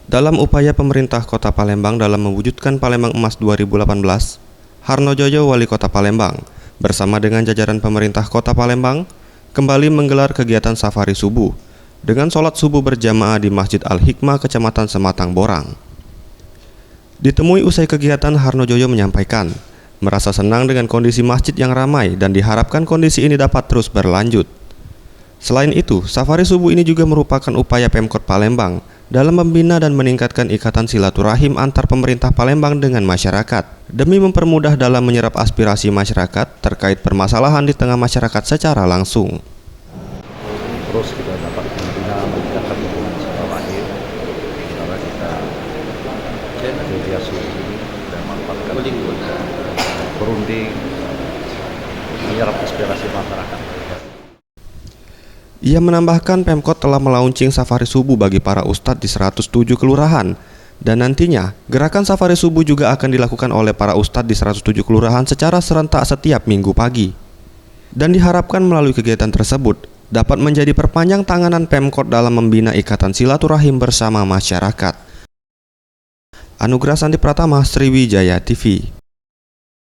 Dalam upaya pemerintah Kota Palembang dalam mewujudkan Palembang Emas 2018, Harno Joyo, Wali Kota Palembang, bersama dengan jajaran pemerintah Kota Palembang, kembali menggelar kegiatan safari subuh dengan sholat subuh berjamaah di Masjid Al-Hikmah, Kecamatan Sematang Borang. Ditemui usai kegiatan, Harno Joyo menyampaikan merasa senang dengan kondisi masjid yang ramai dan diharapkan kondisi ini dapat terus berlanjut. Selain itu, safari subuh ini juga merupakan upaya Pemkot Palembang dalam membina dan meningkatkan ikatan silaturahim antar pemerintah Palembang dengan masyarakat, demi mempermudah dalam menyerap aspirasi masyarakat terkait permasalahan di tengah masyarakat secara langsung. Terus kita dapat membina meningkatkan hubungan silaturahim karena kita media ini dan manfaatkan berunding menyerap aspirasi masyarakat. Ia menambahkan Pemkot telah melaunching safari subuh bagi para ustadz di 107 kelurahan, dan nantinya gerakan safari subuh juga akan dilakukan oleh para ustadz di 107 kelurahan secara serentak setiap minggu pagi. Dan diharapkan melalui kegiatan tersebut dapat menjadi perpanjang tanganan Pemkot dalam membina ikatan silaturahim bersama masyarakat. Anugrah Sandi Pratama, Sriwijaya TV.